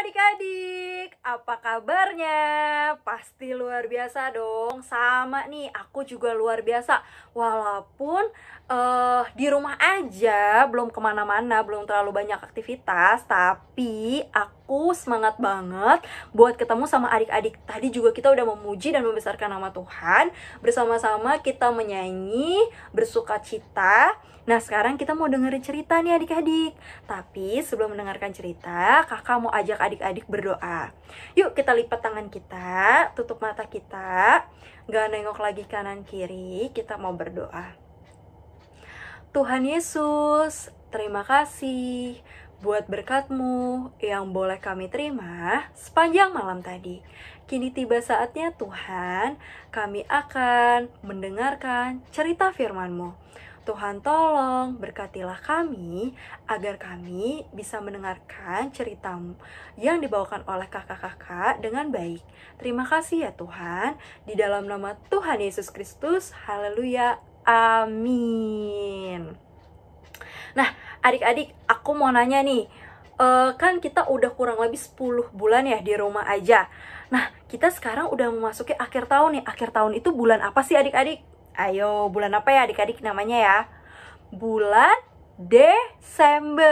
adik-adik, apa kabarnya? Pasti luar biasa dong. Sama nih, aku juga luar biasa. Walaupun di rumah aja, belum kemana-mana, belum terlalu banyak aktivitas, tapi aku semangat banget buat ketemu sama adik-adik. Tadi juga kita udah memuji dan membesarkan nama Tuhan. Bersama-sama kita menyanyi, bersuka cita. Nah, sekarang kita mau dengerin cerita nih adik-adik. Tapi sebelum mendengarkan cerita, kakak mau ajak adik-adik berdoa. Yuk kita lipat tangan kita, tutup mata kita, gak nengok lagi kanan kiri, kita mau berdoa. Tuhan Yesus, terima kasih buat berkat-Mu yang boleh kami terima sepanjang malam tadi. Kini tiba saatnya Tuhan, kami akan mendengarkan cerita firman-Mu. Tuhan tolong berkatilah kami agar kami bisa mendengarkan cerita-Mu yang dibawakan oleh kakak-kakak dengan baik. Terima kasih ya Tuhan, di dalam nama Tuhan Yesus Kristus, haleluya, amin. Nah adik-adik, aku mau nanya nih, kan kita udah kurang lebih 10 bulan ya di rumah aja. Nah kita sekarang udah memasuki akhir tahun nih. Akhir tahun itu bulan apa sih adik-adik? Ayo, bulan apa ya adik-adik namanya ya? Bulan Desember.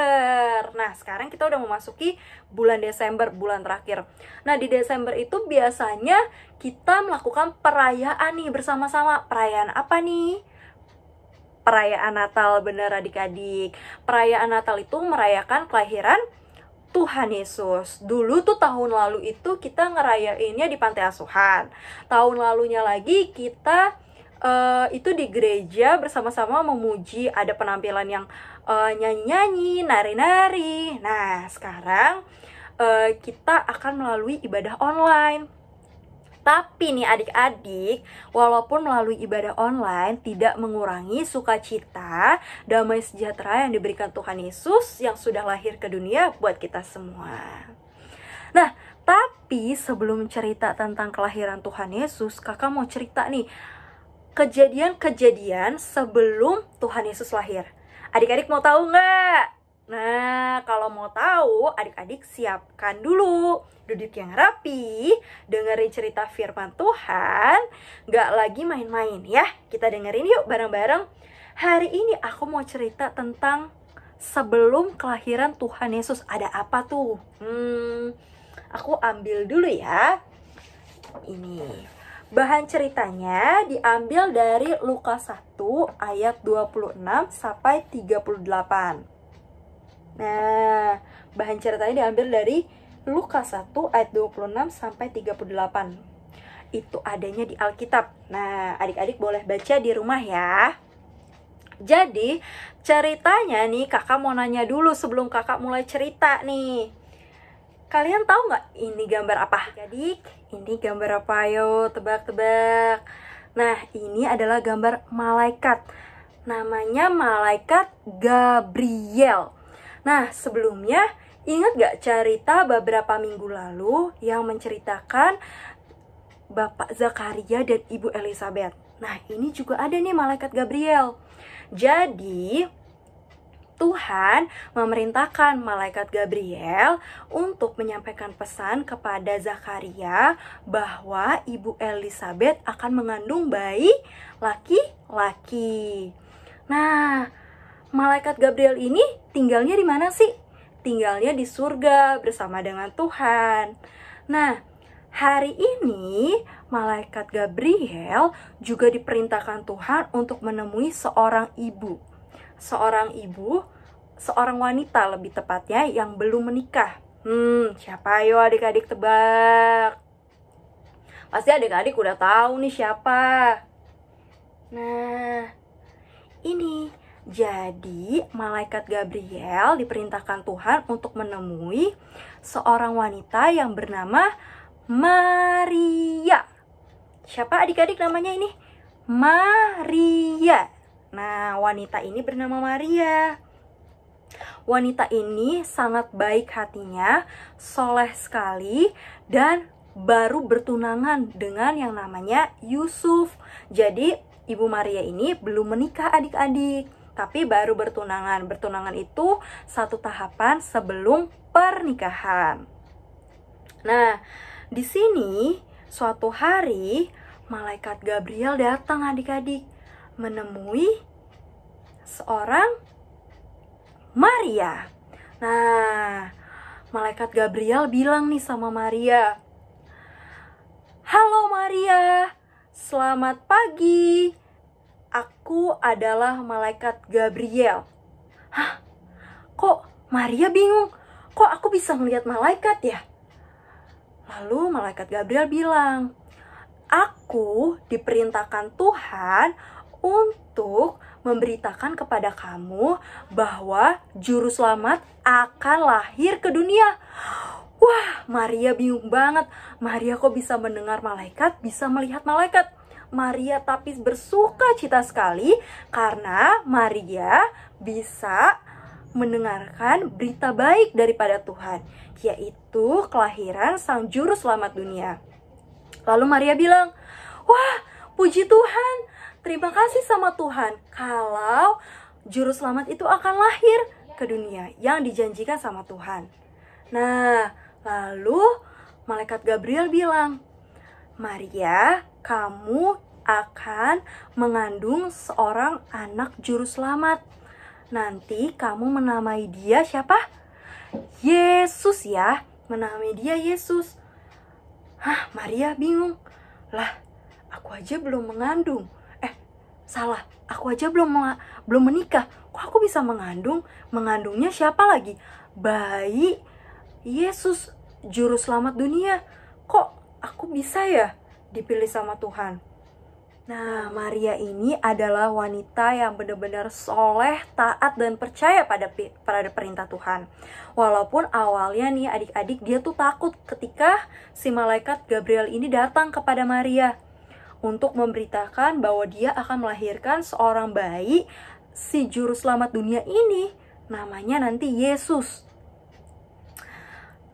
Nah, sekarang kita udah memasuki bulan Desember, bulan terakhir. Nah, di Desember itu biasanya kita melakukan perayaan nih bersama-sama. Perayaan apa nih? Perayaan Natal, bener adik-adik. Perayaan Natal itu merayakan kelahiran Tuhan Yesus. Dulu tuh tahun lalu itu kita ngerayainnya di pantai asuhan. Tahun lalunya lagi kita itu di gereja bersama-sama memuji, ada penampilan yang nyanyi-nyanyi, nari-nari. Nah, sekarang kita akan melalui ibadah online. Tapi nih adik-adik, walaupun melalui ibadah online tidak mengurangi sukacita, damai sejahtera yang diberikan Tuhan Yesus yang sudah lahir ke dunia buat kita semua. Nah, tapi sebelum cerita tentang kelahiran Tuhan Yesus, kakak mau cerita nih kejadian-kejadian sebelum Tuhan Yesus lahir. Adik-adik mau tahu nggak? Nah, kalau mau tahu, adik-adik siapkan dulu. Duduk yang rapi, dengerin cerita firman Tuhan. Nggak lagi main-main ya. Kita dengerin yuk bareng-bareng. Hari ini aku mau cerita tentang sebelum kelahiran Tuhan Yesus. Ada apa tuh? Aku ambil dulu ya. Ini. Bahan ceritanya diambil dari Lukas 1 ayat 26 sampai 38. Nah, bahan ceritanya diambil dari Lukas 1 ayat 26 sampai 38. Itu adanya di Alkitab. Nah, adik-adik boleh baca di rumah ya. Jadi, ceritanya nih kakak mau nanya dulu sebelum kakak mulai cerita nih. Kalian tahu nggak ini gambar apa? Adik, ini gambar apa? Ayo tebak-tebak. Nah, ini adalah gambar malaikat. Namanya malaikat Gabriel. Nah, sebelumnya ingat nggak cerita beberapa minggu lalu yang menceritakan Bapak Zakaria dan Ibu Elizabeth? Nah, ini juga ada nih malaikat Gabriel. Jadi Tuhan memerintahkan malaikat Gabriel untuk menyampaikan pesan kepada Zakaria bahwa Ibu Elizabeth akan mengandung bayi laki-laki. Nah, malaikat Gabriel ini tinggalnya di mana sih? Tinggalnya di surga bersama dengan Tuhan. Nah, hari ini malaikat Gabriel juga diperintahkan Tuhan untuk menemui seorang ibu. Seorang wanita lebih tepatnya yang belum menikah. Siapa? Ayo adik-adik tebak. Pasti adik-adik udah tahu nih siapa. Nah, ini. Jadi malaikat Gabriel diperintahkan Tuhan untuk menemui seorang wanita yang bernama Maria. Siapa adik-adik namanya ini? Maria. Nah, wanita ini bernama Maria. Wanita ini sangat baik hatinya, soleh sekali, dan baru bertunangan dengan yang namanya Yusuf. Jadi, Ibu Maria ini belum menikah adik-adik, tapi baru bertunangan. Bertunangan itu satu tahapan sebelum pernikahan. Nah, di sini suatu hari malaikat Gabriel datang adik-adik menemui seorang Maria. Nah, malaikat Gabriel bilang nih sama Maria, "Halo Maria, selamat pagi. Aku adalah malaikat Gabriel." Hah? Kok Maria bingung? Kok aku bisa melihat malaikat ya? Lalu malaikat Gabriel bilang, "Aku diperintahkan Tuhan untuk memberitakan kepada kamu bahwa juru selamat akan lahir ke dunia." Wah, Maria bingung banget. Maria kok bisa mendengar malaikat, bisa melihat malaikat? Maria tapi bersuka cita sekali karena Maria bisa mendengarkan berita baik daripada Tuhan, yaitu kelahiran sang juru selamat dunia. Lalu Maria bilang, "Wah, puji Tuhan, terima kasih sama Tuhan kalau juru selamat itu akan lahir ke dunia yang dijanjikan sama Tuhan." Nah, lalu malaikat Gabriel bilang, "Maria, kamu akan mengandung seorang anak juru selamat. Nanti kamu menamai dia siapa? Yesus ya, menamai dia Yesus." Hah, Maria bingung. Lah, aku aja belum mengandung. Salah, aku aja belum menikah. Kok aku bisa mengandung? Mengandungnya siapa lagi? Bayi Yesus, juru selamat dunia. Kok aku bisa ya dipilih sama Tuhan? Nah, Maria ini adalah wanita yang benar-benar soleh, taat, dan percaya pada perintah Tuhan. Walaupun awalnya nih adik-adik dia tuh takut ketika si malaikat Gabriel ini datang kepada Maria untuk memberitakan bahwa dia akan melahirkan seorang bayi, si juru selamat dunia ini namanya nanti Yesus.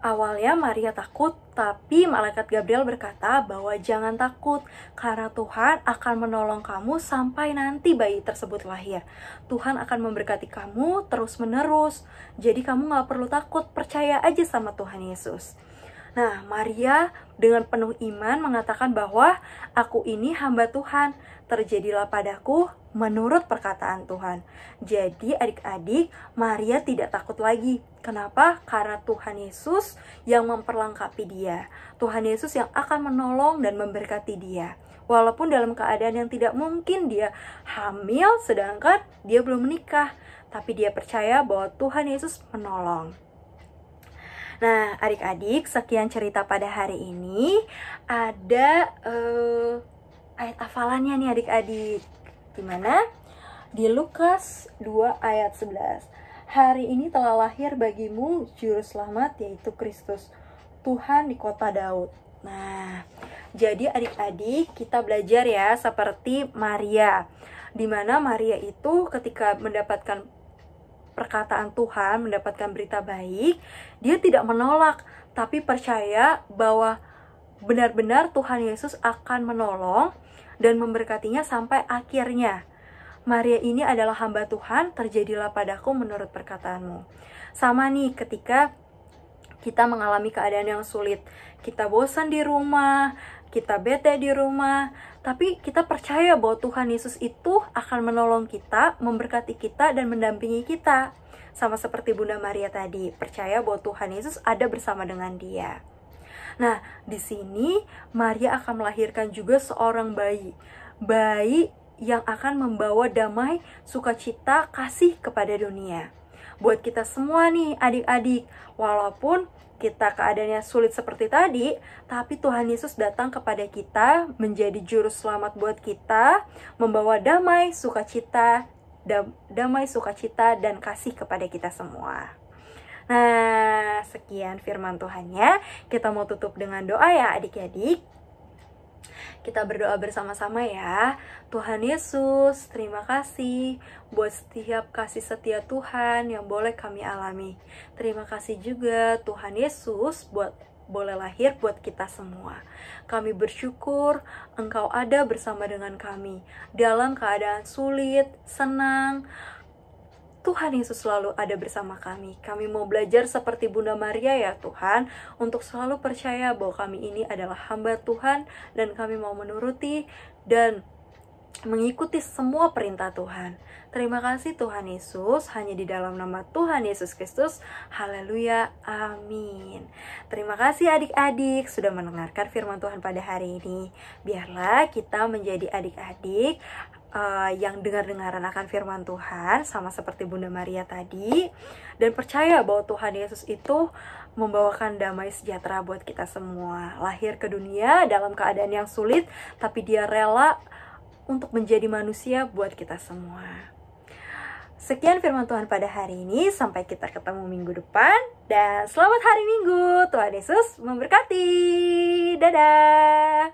Awalnya Maria takut, tapi malaikat Gabriel berkata bahwa jangan takut, karena Tuhan akan menolong kamu sampai nanti bayi tersebut lahir. Tuhan akan memberkati kamu terus-menerus, jadi kamu gak perlu takut, percaya aja sama Tuhan Yesus. Nah, Maria dengan penuh iman mengatakan bahwa aku ini hamba Tuhan, terjadilah padaku menurut perkataan Tuhan. Jadi adik-adik, Maria tidak takut lagi. Kenapa? Karena Tuhan Yesus yang memperlengkapi dia. Tuhan Yesus yang akan menolong dan memberkati dia. Walaupun dalam keadaan yang tidak mungkin dia hamil sedangkan dia belum menikah, tapi dia percaya bahwa Tuhan Yesus menolong. Nah, adik-adik, sekian cerita pada hari ini. Ada ayat hafalannya nih adik-adik. Gimana? Di Lukas 2 ayat 11. "Hari ini telah lahir bagimu juru selamat, yaitu Kristus, Tuhan di kota Daud." Nah, jadi adik-adik kita belajar ya seperti Maria. Dimana Maria itu ketika mendapatkan perkataan Tuhan, mendapatkan berita baik, dia tidak menolak, tapi percaya bahwa benar-benar Tuhan Yesus akan menolong dan memberkatinya sampai akhirnya. Maria ini adalah hamba Tuhan, terjadilah padaku menurut perkataanmu. Sama nih ketika kita mengalami keadaan yang sulit, kita bosan di rumah, kita bete di rumah, tapi kita percaya bahwa Tuhan Yesus itu akan menolong kita, memberkati kita, dan mendampingi kita. Sama seperti Bunda Maria tadi, percaya bahwa Tuhan Yesus ada bersama dengan dia. Nah, di sini Maria akan melahirkan juga seorang bayi. Bayi yang akan membawa damai, sukacita, kasih kepada dunia. Buat kita semua nih adik-adik, walaupun kita keadaannya sulit seperti tadi, tapi Tuhan Yesus datang kepada kita menjadi juru selamat buat kita, membawa damai, sukacita, dan kasih kepada kita semua. Nah, sekian firman Tuhannya. Kita mau tutup dengan doa ya adik-adik. Kita berdoa bersama-sama ya. Tuhan Yesus, terima kasih buat setiap kasih setia Tuhan yang boleh kami alami. Terima kasih juga Tuhan Yesus boleh lahir buat kita semua. Kami bersyukur Engkau ada bersama dengan kami dalam keadaan sulit, senang, Tuhan Yesus selalu ada bersama kami. Kami mau belajar seperti Bunda Maria ya Tuhan, untuk selalu percaya bahwa kami ini adalah hamba Tuhan, dan kami mau menuruti dan mengikuti semua perintah Tuhan. Terima kasih Tuhan Yesus, hanya di dalam nama Tuhan Yesus Kristus. Haleluya, amin. Terima kasih adik-adik sudah mendengarkan firman Tuhan pada hari ini. Biarlah kita menjadi adik-adik yang dengar-dengaran akan firman Tuhan, sama seperti Bunda Maria tadi, dan percaya bahwa Tuhan Yesus itu membawakan damai sejahtera buat kita semua. Lahir ke dunia dalam keadaan yang sulit, tapi dia rela untuk menjadi manusia buat kita semua. Sekian firman Tuhan pada hari ini, sampai kita ketemu minggu depan, dan selamat hari Minggu. Tuhan Yesus memberkati. Dadah.